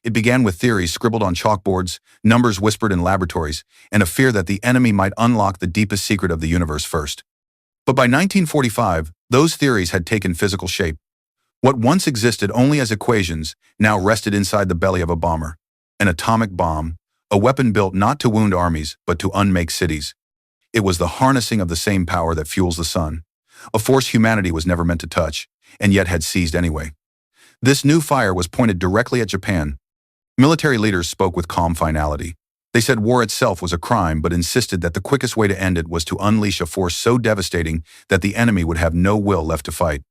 It began with theories scribbled on chalkboards, numbers whispered in laboratories, and a fear that the enemy might unlock the deepest secret of the universe first. But by 1945, those theories had taken physical shape. What once existed only as equations now rested inside the belly of a bomber. An atomic bomb, a weapon built not to wound armies, but to unmake cities. It was the harnessing of the same power that fuels the sun, a force humanity was never meant to touch, and yet had seized anyway. This new fire was pointed directly at Japan. Military leaders spoke with calm finality. They said war itself was a crime, but insisted that the quickest way to end it was to unleash a force so devastating that the enemy would have no will left to fight.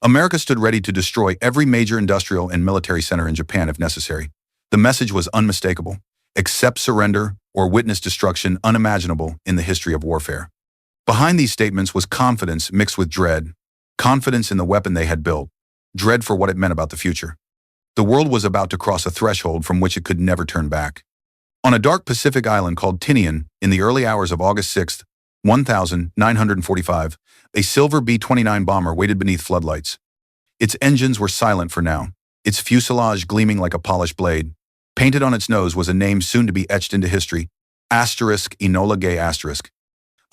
America stood ready to destroy every major industrial and military center in Japan if necessary. The message was unmistakable: accept surrender or witness destruction unimaginable in the history of warfare. Behind these statements was confidence mixed with dread. Confidence in the weapon they had built, dread for what it meant about the future. The world was about to cross a threshold from which it could never turn back. On a dark Pacific island called Tinian, in the early hours of August 6, 1945, a silver B-29 bomber waited beneath floodlights. Its engines were silent for now, its fuselage gleaming like a polished blade. Painted on its nose was a name soon to be etched into history: Enola Gay.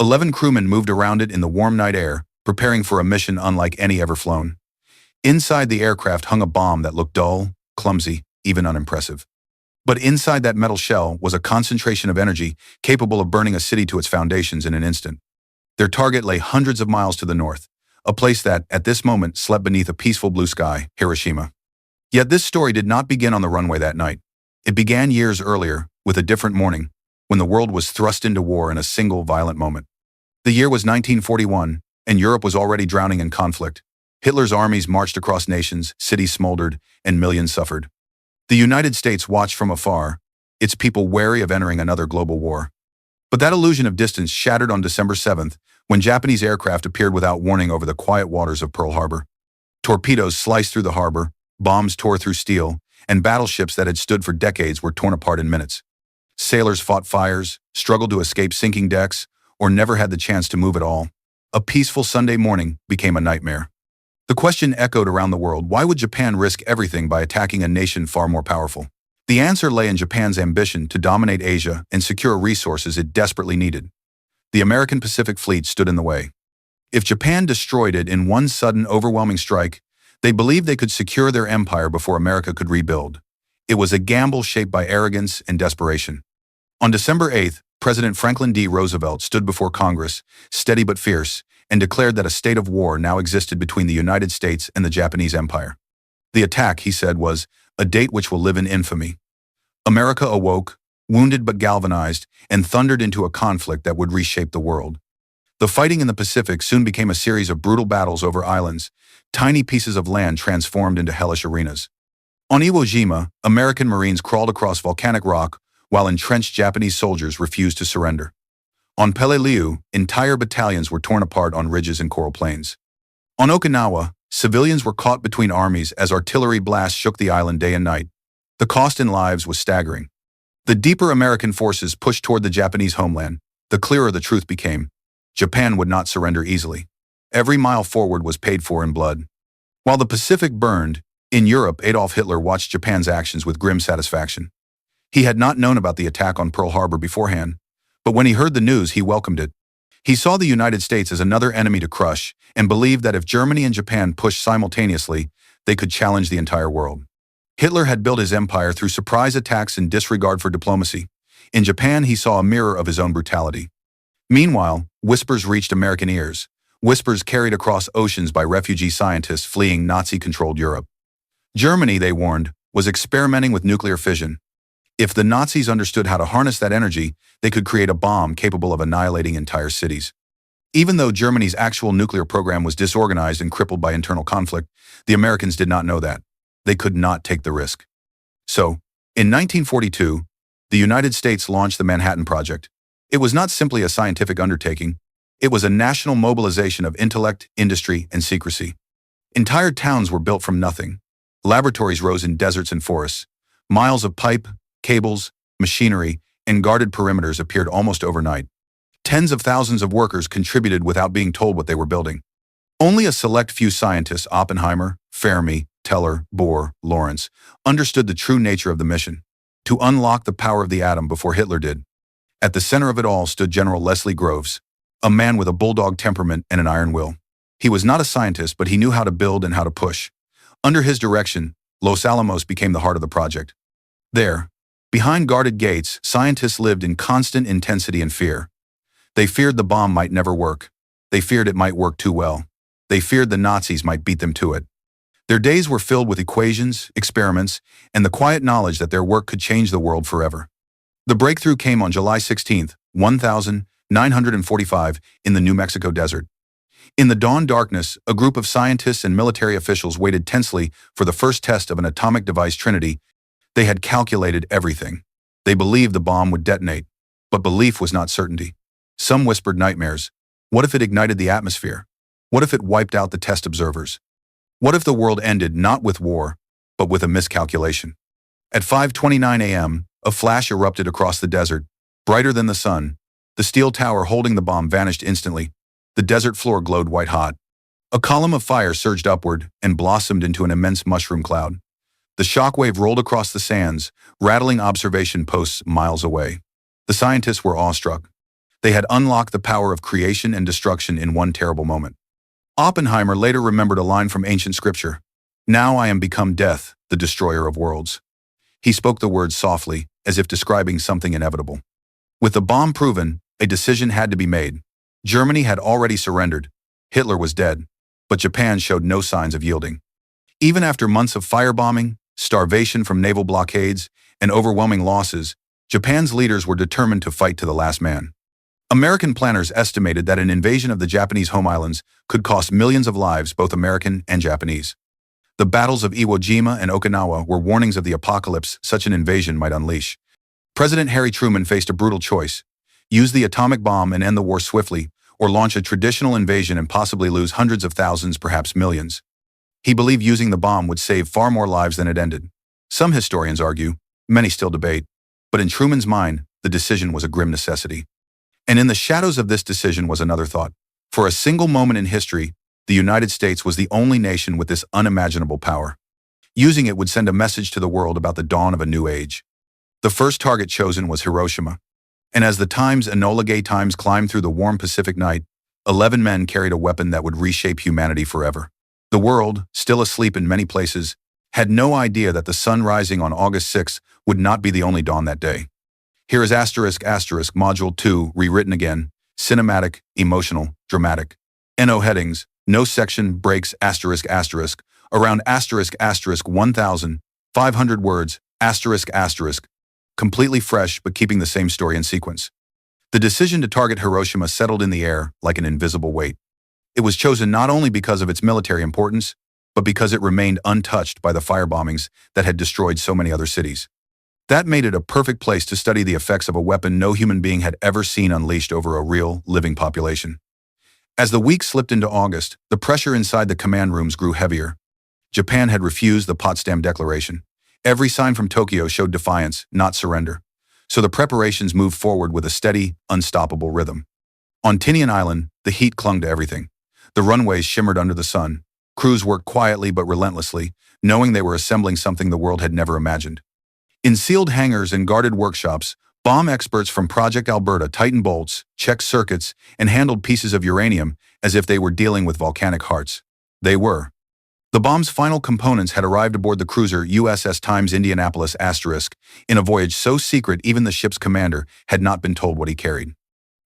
11 crewmen moved around it in the warm night air, preparing for a mission unlike any ever flown. Inside the aircraft hung a bomb that looked dull, clumsy, even unimpressive. But inside that metal shell was a concentration of energy capable of burning a city to its foundations in an instant. Their target lay hundreds of miles to the north, a place that, at this moment, slept beneath a peaceful blue sky: Hiroshima. Yet this story did not begin on the runway that night. It began years earlier, with a different morning, when the world was thrust into war in a single violent moment. The year was 1941, and Europe was already drowning in conflict. Hitler's armies marched across nations, cities smoldered, and millions suffered. The United States watched from afar, its people wary of entering another global war. But that illusion of distance shattered on December 7th, when Japanese aircraft appeared without warning over the quiet waters of Pearl Harbor. Torpedoes sliced through the harbor, bombs tore through steel, and battleships that had stood for decades were torn apart in minutes. Sailors fought fires, struggled to escape sinking decks, or never had the chance to move at all. A peaceful Sunday morning became a nightmare. The question echoed around the world: why would Japan risk everything by attacking a nation far more powerful? The answer lay in Japan's ambition to dominate Asia and secure resources it desperately needed. The American Pacific Fleet stood in the way. If Japan destroyed it in one sudden, overwhelming strike, they believed they could secure their empire before America could rebuild. It was a gamble shaped by arrogance and desperation. On December 8th, President Franklin D. Roosevelt stood before Congress, steady but fierce, and declared that a state of war now existed between the United States and the Japanese Empire. The attack, he said, was a date which will live in infamy. America awoke, wounded but galvanized, and thundered into a conflict that would reshape the world. The fighting in the Pacific soon became a series of brutal battles over islands, tiny pieces of land transformed into hellish arenas. On Iwo Jima, American Marines crawled across volcanic rock while entrenched Japanese soldiers refused to surrender. On Peleliu, entire battalions were torn apart on ridges and coral plains. On Okinawa, civilians were caught between armies as artillery blasts shook the island day and night. The cost in lives was staggering. The deeper American forces pushed toward the Japanese homeland, the clearer the truth became: Japan would not surrender easily. Every mile forward was paid for in blood. While the Pacific burned, in Europe, Adolf Hitler watched Japan's actions with grim satisfaction. He had not known about the attack on Pearl Harbor beforehand, but when he heard the news, he welcomed it. He saw the United States as another enemy to crush and believed that if Germany and Japan pushed simultaneously, they could challenge the entire world. Hitler had built his empire through surprise attacks and disregard for diplomacy. In Japan, he saw a mirror of his own brutality. Meanwhile, whispers reached American ears, whispers carried across oceans by refugee scientists fleeing Nazi-controlled Europe. Germany, they warned, was experimenting with nuclear fission. If the Nazis understood how to harness that energy, they could create a bomb capable of annihilating entire cities. Even though Germany's actual nuclear program was disorganized and crippled by internal conflict, the Americans did not know that. They could not take the risk. So, in 1942, the United States launched the Manhattan Project. It was not simply a scientific undertaking. It was a national mobilization of intellect, industry, and secrecy. Entire towns were built from nothing. Laboratories rose in deserts and forests. Miles of pipe, cables, machinery, and guarded perimeters appeared almost overnight. Tens of thousands of workers contributed without being told what they were building. Only a select few scientists, Oppenheimer, Fermi, Teller, Bohr, Lawrence, understood the true nature of the mission: to unlock the power of the atom before Hitler did. At the center of it all stood General Leslie Groves, a man with a bulldog temperament and an iron will. He was not a scientist, but he knew how to build and how to push. Under his direction, Los Alamos became the heart of the project. There, behind guarded gates, scientists lived in constant intensity and fear. They feared the bomb might never work. They feared it might work too well. They feared the Nazis might beat them to it. Their days were filled with equations, experiments, and the quiet knowledge that their work could change the world forever. The breakthrough came on July 16, 1945, in the New Mexico desert. In the dawn darkness, a group of scientists and military officials waited tensely for the first test of an atomic device Trinity. They had calculated everything. They believed the bomb would detonate, but belief was not certainty. Some whispered nightmares. What if it ignited the atmosphere? What if it wiped out the test observers? What if the world ended not with war, but with a miscalculation? At 5:29 a.m., a flash erupted across the desert, brighter than the sun. The steel tower holding the bomb vanished instantly. The desert floor glowed white-hot. A column of fire surged upward and blossomed into an immense mushroom cloud. The shockwave rolled across the sands, rattling observation posts miles away. The scientists were awestruck. They had unlocked the power of creation and destruction in one terrible moment. Oppenheimer later remembered a line from ancient scripture: "Now I am become death, the destroyer of worlds." He spoke the words softly, as if describing something inevitable. With the bomb proven, a decision had to be made. Germany had already surrendered. Hitler was dead, but Japan showed no signs of yielding. Even after months of firebombing, starvation from naval blockades, and overwhelming losses, Japan's leaders were determined to fight to the last man. American planners estimated that an invasion of the Japanese home islands could cost millions of lives, both American and Japanese. The battles of Iwo Jima and Okinawa were warnings of the apocalypse such an invasion might unleash. President Harry Truman faced a brutal choice: use the atomic bomb and end the war swiftly, or launch a traditional invasion and possibly lose hundreds of thousands, perhaps millions. He believed using the bomb would save far more lives than it ended. Some historians argue, many still debate, but in Truman's mind, the decision was a grim necessity. And in the shadows of this decision was another thought. For a single moment in history, the United States was the only nation with this unimaginable power. Using it would send a message to the world about the dawn of a new age. The first target chosen was Hiroshima. And as the Enola Gay times climbed through the warm Pacific night, 11 men carried a weapon that would reshape humanity forever. The world, still asleep in many places, had no idea that the sun rising on August 6 would not be the only dawn that day. Here is ***, Module 2, rewritten again: cinematic, emotional, dramatic. NO headings, no section breaks, ***, around ***, 1,500 words, ***, completely fresh but keeping the same story in sequence. The decision to target Hiroshima settled in the air like an invisible weight. It was chosen not only because of its military importance, but because it remained untouched by the firebombings that had destroyed so many other cities. That made it a perfect place to study the effects of a weapon no human being had ever seen unleashed over a real, living population. As the weeks slipped into August, the pressure inside the command rooms grew heavier. Japan had refused the Potsdam Declaration. Every sign from Tokyo showed defiance, not surrender. So the preparations moved forward with a steady, unstoppable rhythm. On Tinian Island, the heat clung to everything. The runways shimmered under the sun. Crews worked quietly but relentlessly, knowing they were assembling something the world had never imagined. In sealed hangars and guarded workshops, bomb experts from Project Alberta tightened bolts, checked circuits, and handled pieces of uranium as if they were dealing with volcanic hearts. They were. The bomb's final components had arrived aboard the cruiser USS Times Indianapolis * in a voyage so secret even the ship's commander had not been told what he carried.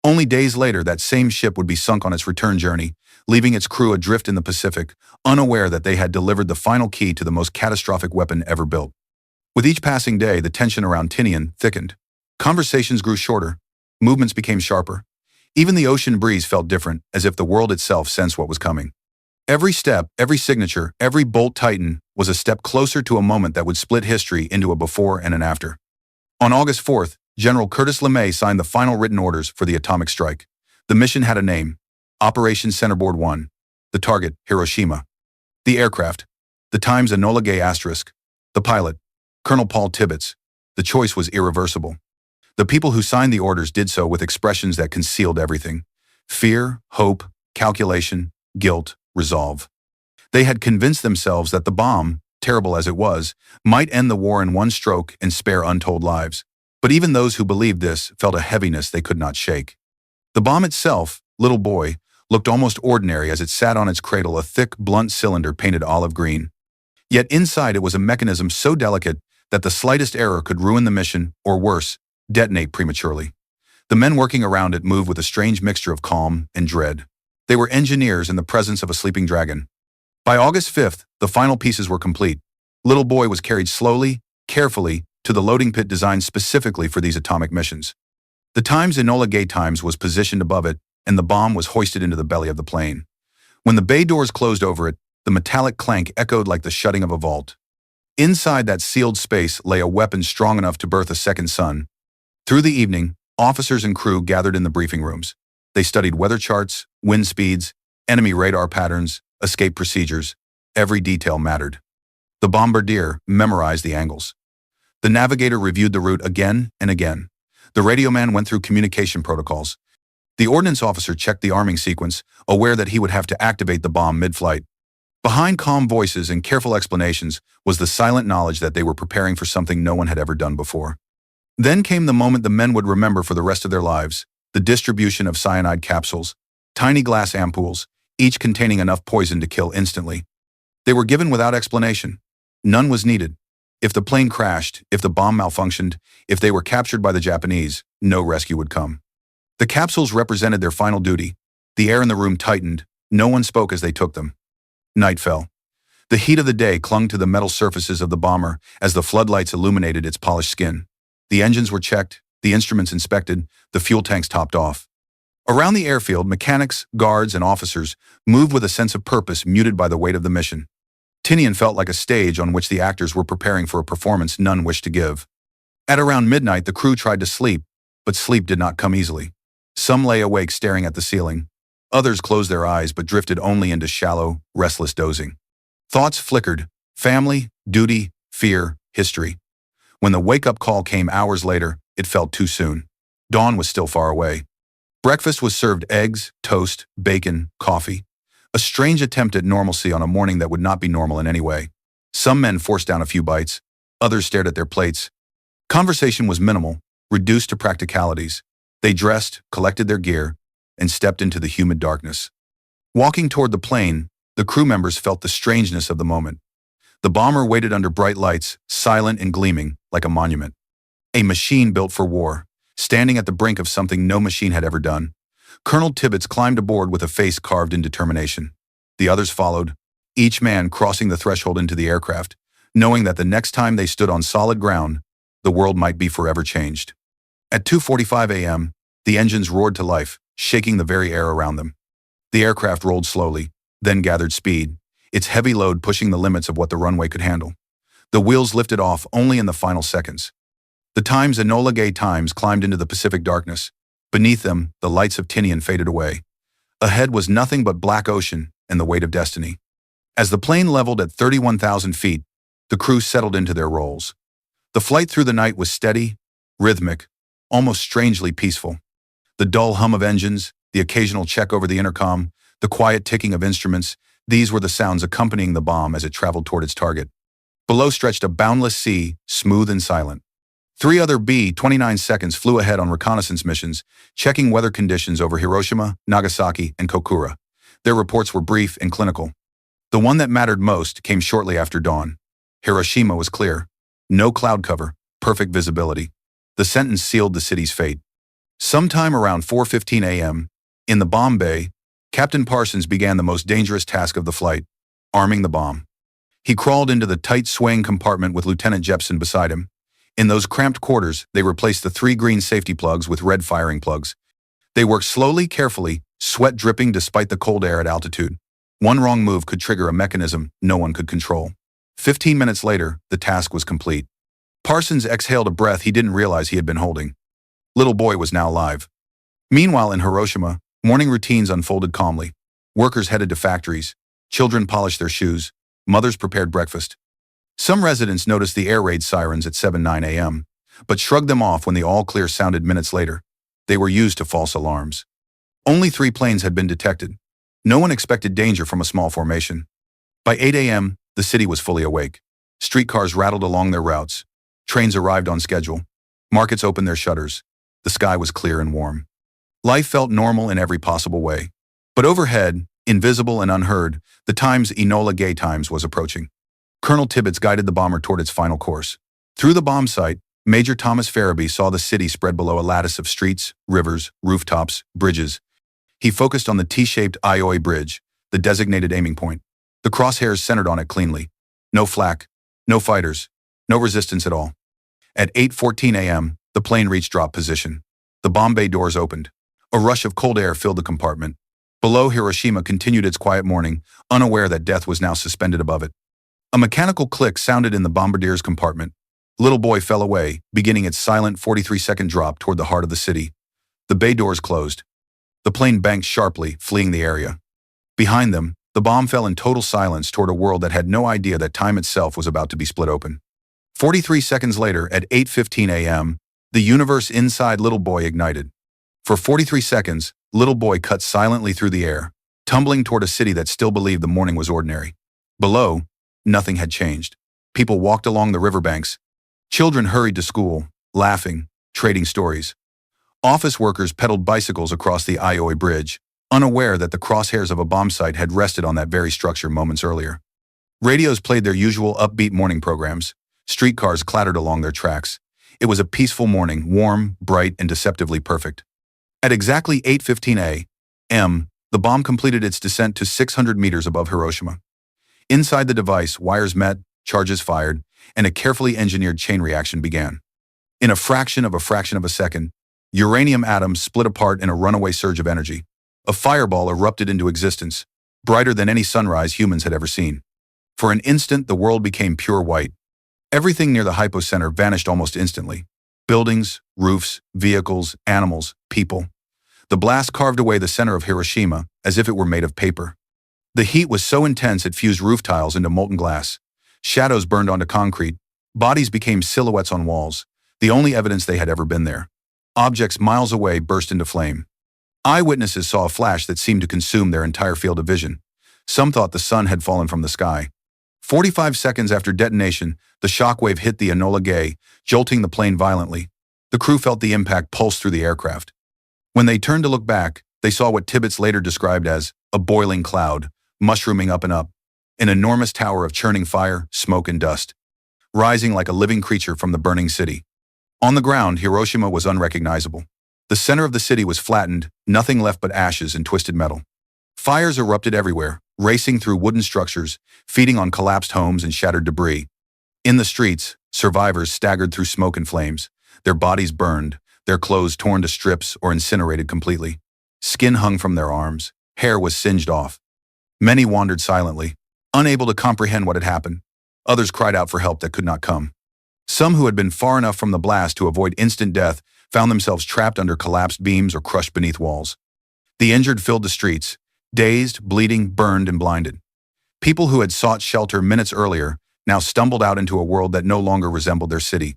Only days later, that same ship would be sunk on its return journey, leaving its crew adrift in the Pacific, unaware that they had delivered the final key to the most catastrophic weapon ever built. With each passing day, the tension around Tinian thickened. Conversations grew shorter. Movements became sharper. Even the ocean breeze felt different, as if the world itself sensed what was coming. Every step, every signature, every bolt tightened was a step closer to a moment that would split history into a before and an after. On August 4th, General Curtis LeMay signed the final written orders for the atomic strike. The mission had a name: Operation Centerboard 1. The target, Hiroshima. The aircraft, the Times Enola Gay *. The pilot, Colonel Paul Tibbets. The choice was irreversible. The people who signed the orders did so with expressions that concealed everything: fear, hope, calculation, guilt, resolve. They had convinced themselves that the bomb, terrible as it was, might end the war in one stroke and spare untold lives. But even those who believed this felt a heaviness they could not shake. The bomb itself, little boy, looked almost ordinary as it sat on its cradle, a thick, blunt cylinder painted olive green. Yet inside it was a mechanism so delicate that the slightest error could ruin the mission, or worse, detonate prematurely. The men working around it moved with a strange mixture of calm and dread. They were engineers in the presence of a sleeping dragon. By August 5th, the final pieces were complete. Little boy was carried slowly, carefully, to the loading pit designed specifically for these atomic missions. The Times Enola Gay Times was positioned above it, and the bomb was hoisted into the belly of the plane. When the bay doors closed over it, the metallic clank echoed like the shutting of a vault. Inside that sealed space lay a weapon strong enough to birth a second sun. Through the evening, officers and crew gathered in the briefing rooms. They studied weather charts, wind speeds, enemy radar patterns, escape procedures. Every detail mattered. The bombardier memorized the angles. The navigator reviewed the route again and again. The radio man went through communication protocols. The ordnance officer checked the arming sequence, aware that he would have to activate the bomb mid-flight. Behind calm voices and careful explanations was the silent knowledge that they were preparing for something no one had ever done before. Then came the moment the men would remember for the rest of their lives, the distribution of cyanide capsules, tiny glass ampoules, each containing enough poison to kill instantly. They were given without explanation. None was needed. If the plane crashed, if the bomb malfunctioned, if they were captured by the Japanese, no rescue would come. The capsules represented their final duty. The air in the room tightened. No one spoke as they took them. Night fell. The heat of the day clung to the metal surfaces of the bomber as the floodlights illuminated its polished skin. The engines were checked, the instruments inspected, the fuel tanks topped off. Around the airfield, mechanics, guards, and officers moved with a sense of purpose muted by the weight of the mission. Tinian felt like a stage on which the actors were preparing for a performance none wished to give. At around midnight, the crew tried to sleep, but sleep did not come easily. Some lay awake staring at the ceiling. Others closed their eyes but drifted only into shallow, restless dozing. Thoughts flickered: family, duty, fear, history. When the wake-up call came hours later, it felt too soon. Dawn was still far away. Breakfast was served: eggs, toast, bacon, coffee. A strange attempt at normalcy on a morning that would not be normal in any way. Some men forced down a few bites. Others stared at their plates. Conversation was minimal, reduced to practicalities. They dressed, collected their gear, and stepped into the humid darkness. Walking toward the plane, the crew members felt the strangeness of the moment. The bomber waited under bright lights, silent and gleaming, like a monument. A machine built for war, standing at the brink of something no machine had ever done. Colonel Tibbets climbed aboard with a face carved in determination. The others followed, each man crossing the threshold into the aircraft, knowing that the next time they stood on solid ground, the world might be forever changed. At 2:45 a.m., the engines roared to life, shaking the very air around them. The aircraft rolled slowly, then gathered speed, its heavy load pushing the limits of what the runway could handle. The wheels lifted off only in the final seconds. The Times Enola Gay Times climbed into the Pacific darkness. Beneath them, the lights of Tinian faded away. Ahead was nothing but black ocean and the weight of destiny. As the plane leveled at 31,000 feet, the crew settled into their roles. The flight through the night was steady, rhythmic, almost strangely peaceful. The dull hum of engines, the occasional check over the intercom, the quiet ticking of instruments, these were the sounds accompanying the bomb as it traveled toward its target. Below stretched a boundless sea, smooth and silent. 3 other B-29 seconds flew ahead on reconnaissance missions, checking weather conditions over Hiroshima, Nagasaki, and Kokura. Their reports were brief and clinical. The one that mattered most came shortly after dawn. Hiroshima was clear. No cloud cover, perfect visibility. The sentence sealed the city's fate. Sometime around 4:15 a.m., in the bomb bay, Captain Parsons began the most dangerous task of the flight: arming the bomb. He crawled into the tight swaying compartment with Lieutenant Jepson beside him. In those cramped quarters, they replaced the 3 green safety plugs with red firing plugs. They worked slowly, carefully, sweat dripping despite the cold air at altitude. One wrong move could trigger a mechanism no one could control. 15 minutes later, the task was complete. Parsons exhaled a breath he didn't realize he had been holding. Little boy was now alive. Meanwhile in Hiroshima, morning routines unfolded calmly. Workers headed to factories. Children polished their shoes. Mothers prepared breakfast. Some residents noticed the air raid sirens at 7:09 a.m., but shrugged them off when the all-clear sounded minutes later. They were used to false alarms. Only 3 planes had been detected. No one expected danger from a small formation. By 8 a.m., the city was fully awake. Streetcars rattled along their routes. Trains arrived on schedule. Markets opened their shutters. The sky was clear and warm. Life felt normal in every possible way. But overhead, invisible and unheard, the Times Enola Gay Times was approaching. Colonel Tibbets guided the bomber toward its final course. Through the bomb site, Major Thomas Farabee saw the city spread below a lattice of streets, rivers, rooftops, bridges. He focused on the T-shaped Ioi Bridge, the designated aiming point. The crosshairs centered on it cleanly. No flak, no fighters, no resistance at all. At 8:14 a.m., the plane reached drop position. The bomb bay doors opened. A rush of cold air filled the compartment. Below, Hiroshima continued its quiet morning, unaware that death was now suspended above it. A mechanical click sounded in the bombardier's compartment. Little Boy fell away, beginning its silent 43-second drop toward the heart of the city. The bay doors closed. The plane banked sharply, fleeing the area. Behind them, the bomb fell in total silence toward a world that had no idea that time itself was about to be split open. 43 seconds later, at 8:15 a.m., the universe inside Little Boy ignited. For 43 seconds, Little Boy cut silently through the air, tumbling toward a city that still believed the morning was ordinary. Below, nothing had changed. People walked along the riverbanks. Children hurried to school, laughing, trading stories. Office workers pedaled bicycles across the Ioi Bridge, unaware that the crosshairs of a bomb site had rested on that very structure moments earlier. Radios played their usual upbeat morning programs. Streetcars clattered along their tracks. It was a peaceful morning, warm, bright, and deceptively perfect. At exactly 8:15 a.m., the bomb completed its descent to 600 meters above Hiroshima. Inside the device, wires met, charges fired, and a carefully engineered chain reaction began. In a fraction of a second, uranium atoms split apart in a runaway surge of energy. A fireball erupted into existence, brighter than any sunrise humans had ever seen. For an instant, the world became pure white. Everything near the hypocenter vanished almost instantly. Buildings, roofs, vehicles, animals, people. The blast carved away the center of Hiroshima as if it were made of paper. The heat was so intense it fused roof tiles into molten glass. Shadows burned onto concrete. Bodies became silhouettes on walls, the only evidence they had ever been there. Objects miles away burst into flame. Eyewitnesses saw a flash that seemed to consume their entire field of vision. Some thought the sun had fallen from the sky. 45 seconds after detonation, the shockwave hit the Enola Gay, jolting the plane violently. The crew felt the impact pulse through the aircraft. When they turned to look back, they saw what Tibbets later described as a boiling cloud, mushrooming up and up, an enormous tower of churning fire, smoke, and dust, rising like a living creature from the burning city. On the ground, Hiroshima was unrecognizable. The center of the city was flattened, nothing left but ashes and twisted metal. Fires erupted everywhere, racing through wooden structures, feeding on collapsed homes and shattered debris. In the streets, survivors staggered through smoke and flames, their bodies burned, their clothes torn to strips or incinerated completely. Skin hung from their arms, hair was singed off. Many wandered silently, unable to comprehend what had happened. Others cried out for help that could not come. Some who had been far enough from the blast to avoid instant death found themselves trapped under collapsed beams or crushed beneath walls. The injured filled the streets, dazed, bleeding, burned, and blinded. People who had sought shelter minutes earlier now stumbled out into a world that no longer resembled their city.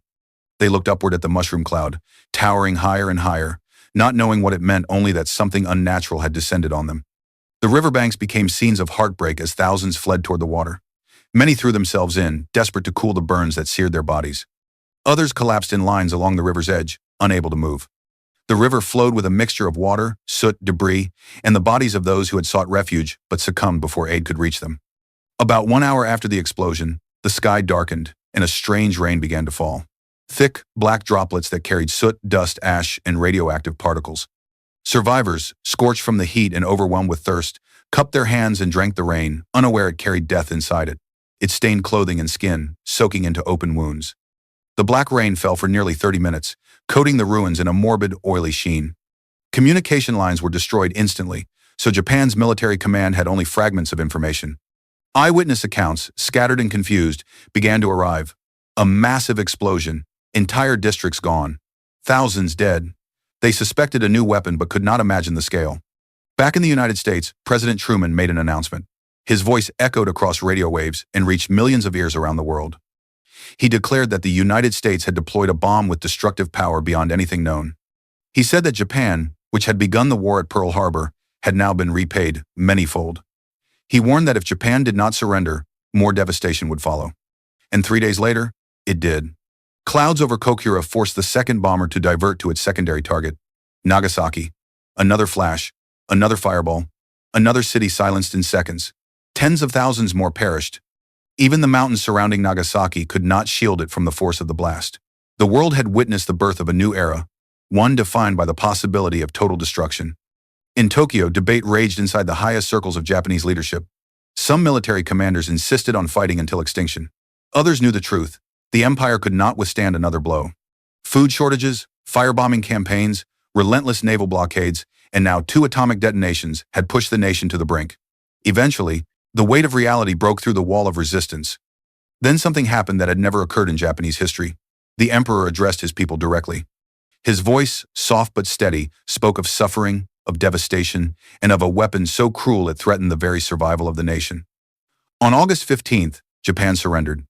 They looked upward at the mushroom cloud, towering higher and higher, not knowing what it meant, only that something unnatural had descended on them. The riverbanks became scenes of heartbreak as thousands fled toward the water. Many threw themselves in, desperate to cool the burns that seared their bodies. Others collapsed in lines along the river's edge, unable to move. The river flowed with a mixture of water, soot, debris, and the bodies of those who had sought refuge but succumbed before aid could reach them. About 1 hour after the explosion, the sky darkened and a strange rain began to fall. Thick, black droplets that carried soot, dust, ash, and radioactive particles. Survivors, scorched from the heat and overwhelmed with thirst, cupped their hands and drank the rain, unaware it carried death inside it. It stained clothing and skin, soaking into open wounds. The black rain fell for nearly 30 minutes, coating the ruins in a morbid, oily sheen. Communication lines were destroyed instantly, so Japan's military command had only fragments of information. Eyewitness accounts, scattered and confused, began to arrive. A massive explosion, entire districts gone, thousands dead. They suspected a new weapon but could not imagine the scale. Back in the United States, President Truman made an announcement. His voice echoed across radio waves and reached millions of ears around the world. He declared that the United States had deployed a bomb with destructive power beyond anything known. He said that Japan, which had begun the war at Pearl Harbor, had now been repaid manyfold. He warned that if Japan did not surrender, more devastation would follow. And 3 days later, it did. Clouds over Kokura forced the second bomber to divert to its secondary target, Nagasaki. Another flash, another fireball, another city silenced in seconds. Tens of thousands more perished. Even the mountains surrounding Nagasaki could not shield it from the force of the blast. The world had witnessed the birth of a new era, one defined by the possibility of total destruction. In Tokyo, debate raged inside the highest circles of Japanese leadership. Some military commanders insisted on fighting until extinction. Others knew the truth. The empire could not withstand another blow. Food shortages, firebombing campaigns, relentless naval blockades, and now 2 atomic detonations had pushed the nation to the brink. Eventually, the weight of reality broke through the wall of resistance. Then something happened that had never occurred in Japanese history. The emperor addressed his people directly. His voice, soft but steady, spoke of suffering, of devastation, and of a weapon so cruel it threatened the very survival of the nation. On August 15th, Japan surrendered.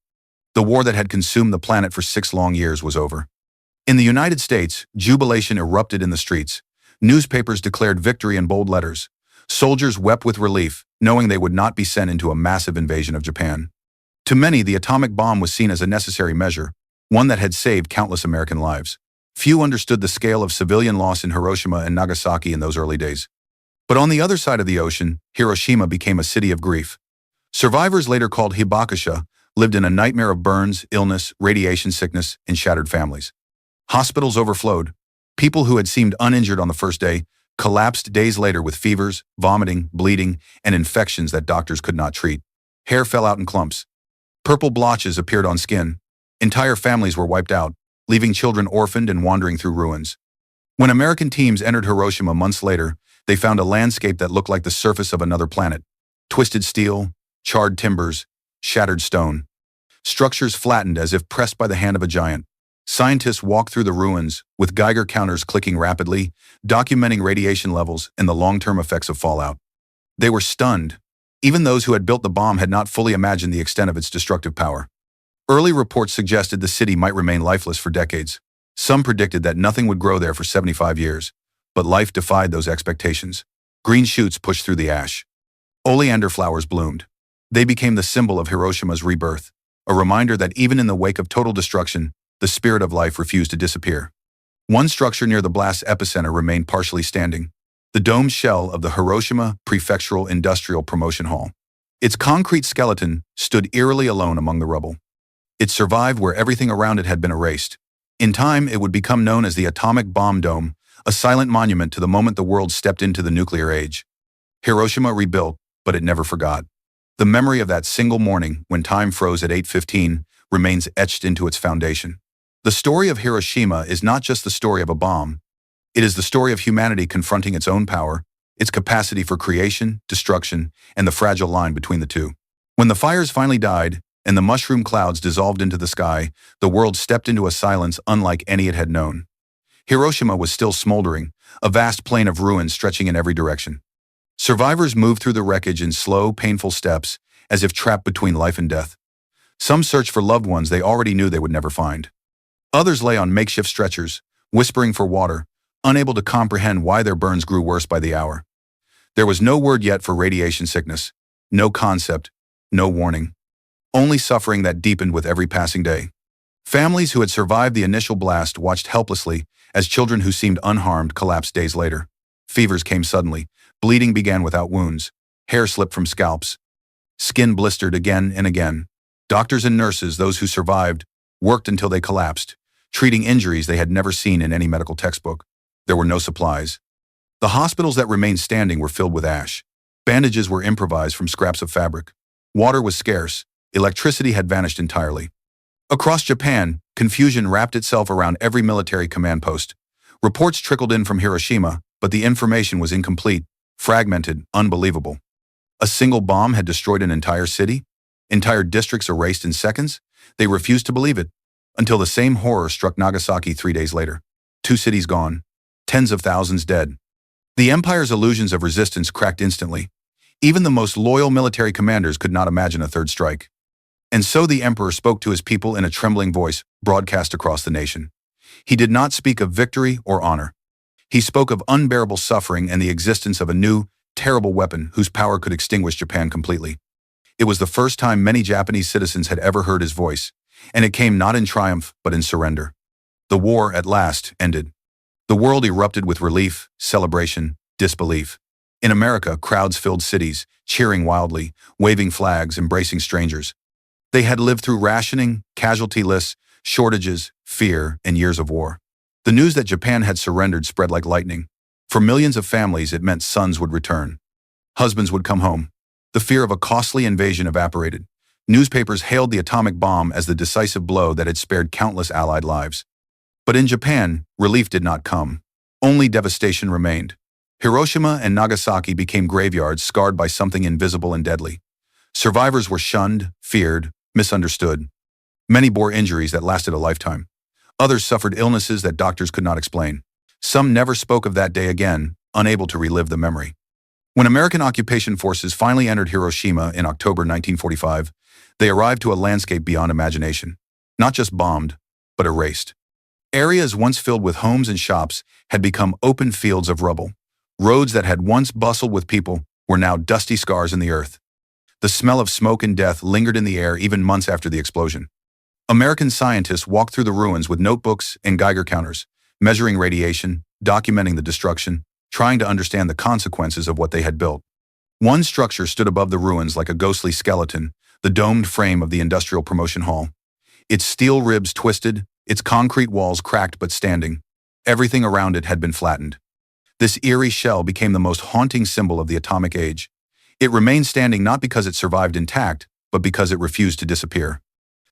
The war that had consumed the planet for 6 long years was over. In the United States, jubilation erupted in the streets. Newspapers declared victory in bold letters. Soldiers wept with relief, knowing they would not be sent into a massive invasion of Japan. To many, the atomic bomb was seen as a necessary measure, one that had saved countless American lives. Few understood the scale of civilian loss in Hiroshima and Nagasaki in those early days. But on the other side of the ocean, Hiroshima became a city of grief. Survivors, later called hibakusha, lived in a nightmare of burns, illness, radiation sickness, and shattered families. Hospitals overflowed. People who had seemed uninjured on the first day collapsed days later with fevers, vomiting, bleeding, and infections that doctors could not treat. Hair fell out in clumps. Purple blotches appeared on skin. Entire families were wiped out, leaving children orphaned and wandering through ruins. When American teams entered Hiroshima months later, they found a landscape that looked like the surface of another planet. Twisted steel, charred timbers, shattered stone. Structures flattened as if pressed by the hand of a giant. Scientists walked through the ruins, with Geiger counters clicking rapidly, documenting radiation levels and the long-term effects of fallout. They were stunned. Even those who had built the bomb had not fully imagined the extent of its destructive power. Early reports suggested the city might remain lifeless for decades. Some predicted that nothing would grow there for 75 years. But life defied those expectations. Green shoots pushed through the ash. Oleander flowers bloomed. They became the symbol of Hiroshima's rebirth, a reminder that even in the wake of total destruction, the spirit of life refused to disappear. One structure near the blast's epicenter remained partially standing, the domed shell of the Hiroshima Prefectural Industrial Promotion Hall. Its concrete skeleton stood eerily alone among the rubble. It survived where everything around it had been erased. In time, it would become known as the Atomic Bomb Dome, a silent monument to the moment the world stepped into the nuclear age. Hiroshima rebuilt, but it never forgot. The memory of that single morning, when time froze at 8:15, remains etched into its foundation. The story of Hiroshima is not just the story of a bomb. It is the story of humanity confronting its own power, its capacity for creation, destruction, and the fragile line between the two. When the fires finally died, and the mushroom clouds dissolved into the sky, the world stepped into a silence unlike any it had known. Hiroshima was still smoldering, a vast plain of ruins stretching in every direction. Survivors moved through the wreckage in slow, painful steps, as if trapped between life and death. Some searched for loved ones they already knew they would never find. Others lay on makeshift stretchers, whispering for water, unable to comprehend why their burns grew worse by the hour. There was no word yet for radiation sickness, no concept, no warning. Only suffering that deepened with every passing day. Families who had survived the initial blast watched helplessly as children who seemed unharmed collapsed days later. Fevers came suddenly, bleeding began without wounds, hair slipped from scalps, skin blistered again and again. Doctors and nurses, those who survived, worked until they collapsed, treating injuries they had never seen in any medical textbook. There were no supplies. The hospitals that remained standing were filled with ash. Bandages were improvised from scraps of fabric. Water was scarce. Electricity had vanished entirely. Across Japan, confusion wrapped itself around every military command post. Reports trickled in from Hiroshima, but the information was incomplete, fragmented, unbelievable. A single bomb had destroyed an entire city? Entire districts erased in seconds? They refused to believe it, until the same horror struck Nagasaki 3 days later. 2 cities gone, tens of thousands dead. The empire's illusions of resistance cracked instantly. Even the most loyal military commanders could not imagine a third strike. And so the emperor spoke to his people in a trembling voice, broadcast across the nation. He did not speak of victory or honor. He spoke of unbearable suffering and the existence of a new, terrible weapon whose power could extinguish Japan completely. It was the first time many Japanese citizens had ever heard his voice, and it came not in triumph, but in surrender. The war, at last, ended. The world erupted with relief, celebration, disbelief. In America, crowds filled cities, cheering wildly, waving flags, embracing strangers. They had lived through rationing, casualty lists, shortages, fear, and years of war. The news that Japan had surrendered spread like lightning. For millions of families, it meant sons would return. Husbands would come home. The fear of a costly invasion evaporated. Newspapers hailed the atomic bomb as the decisive blow that had spared countless Allied lives. But in Japan, relief did not come. Only devastation remained. Hiroshima and Nagasaki became graveyards scarred by something invisible and deadly. Survivors were shunned, feared, misunderstood. Many bore injuries that lasted a lifetime. Others suffered illnesses that doctors could not explain. Some never spoke of that day again, unable to relive the memory. When American occupation forces finally entered Hiroshima in October 1945, they arrived to a landscape beyond imagination. Not just bombed, but erased. Areas once filled with homes and shops had become open fields of rubble. Roads that had once bustled with people were now dusty scars in the earth. The smell of smoke and death lingered in the air even months after the explosion. American scientists walked through the ruins with notebooks and Geiger counters, measuring radiation, documenting the destruction, trying to understand the consequences of what they had built. One structure stood above the ruins like a ghostly skeleton, the domed frame of the Industrial Promotion Hall. Its steel ribs twisted, its concrete walls cracked but standing. Everything around it had been flattened. This eerie shell became the most haunting symbol of the atomic age. It remained standing not because it survived intact, but because it refused to disappear.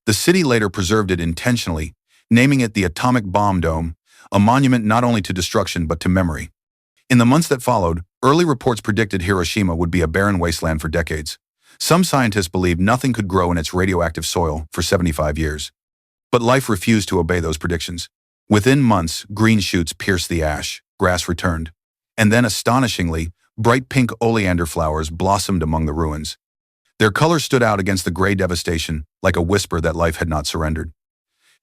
The city later preserved it intentionally, naming it the Atomic Bomb Dome, a monument not only to destruction but to memory. In the months that followed, early reports predicted Hiroshima would be a barren wasteland for decades. Some scientists believed nothing could grow in its radioactive soil for 75 years. But life refused to obey those predictions. Within months, green shoots pierced the ash, grass returned. And then, astonishingly, bright pink oleander flowers blossomed among the ruins. Their color stood out against the gray devastation, like a whisper that life had not surrendered.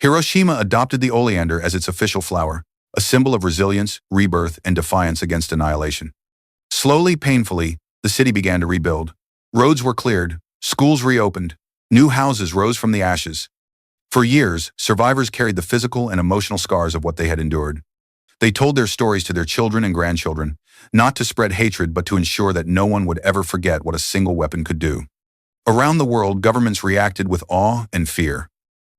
Hiroshima adopted the oleander as its official flower, a symbol of resilience, rebirth, and defiance against annihilation. Slowly, painfully, the city began to rebuild. Roads were cleared, schools reopened, new houses rose from the ashes. For years, survivors carried the physical and emotional scars of what they had endured. They told their stories to their children and grandchildren, not to spread hatred but to ensure that no one would ever forget what a single weapon could do. Around the world, governments reacted with awe and fear.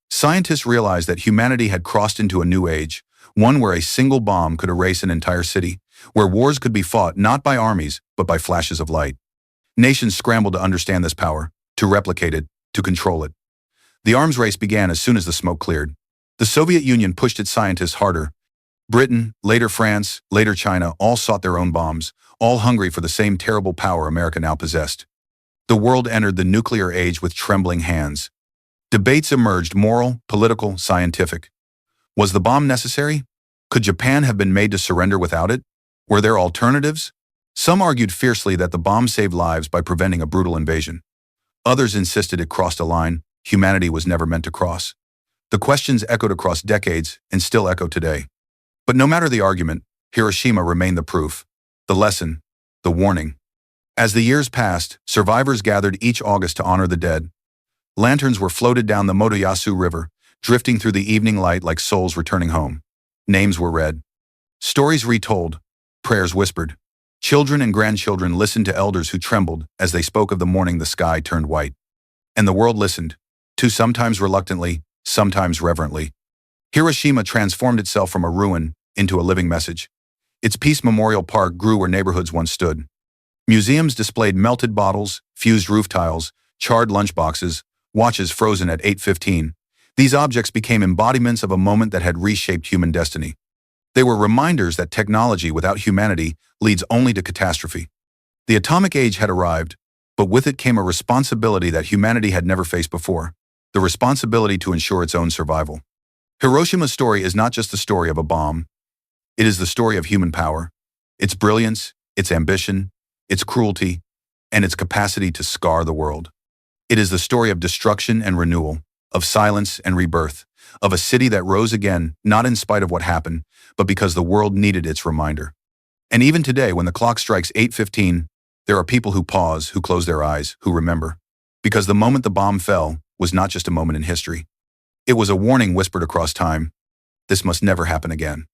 Scientists realized that humanity had crossed into a new age, one where a single bomb could erase an entire city, where wars could be fought not by armies but by flashes of light. Nations scrambled to understand this power, to replicate it, to control it. The arms race began as soon as the smoke cleared. The Soviet Union pushed its scientists harder. Britain, later France, later China, all sought their own bombs, all hungry for the same terrible power America now possessed. The world entered the nuclear age with trembling hands. Debates emerged: moral, political, scientific. Was the bomb necessary? Could Japan have been made to surrender without it? Were there alternatives? Some argued fiercely that the bomb saved lives by preventing a brutal invasion. Others insisted it crossed a line humanity was never meant to cross. The questions echoed across decades and still echo today. But no matter the argument, Hiroshima remained the proof, the lesson, the warning. As the years passed, survivors gathered each August to honor the dead. Lanterns were floated down the Motoyasu River, drifting through the evening light like souls returning home. Names were read. Stories retold. Prayers whispered. Children and grandchildren listened to elders who trembled as they spoke of the morning the sky turned white. And the world listened, too, sometimes reluctantly, sometimes reverently. Hiroshima transformed itself from a ruin into a living message. Its Peace Memorial Park grew where neighborhoods once stood. Museums displayed melted bottles, fused roof tiles, charred lunchboxes, watches frozen at 8:15. These objects became embodiments of a moment that had reshaped human destiny. They were reminders that technology without humanity leads only to catastrophe. The atomic age had arrived, but with it came a responsibility that humanity had never faced before, the responsibility to ensure its own survival. Hiroshima's story is not just the story of a bomb. It is the story of human power, its brilliance, its ambition, its cruelty, and its capacity to scar the world. It is the story of destruction and renewal, of silence and rebirth, of a city that rose again, not in spite of what happened, but because the world needed its reminder. And even today, when the clock strikes 8:15, there are people who pause, who close their eyes, who remember. Because the moment the bomb fell was not just a moment in history. It was a warning whispered across time. This must never happen again.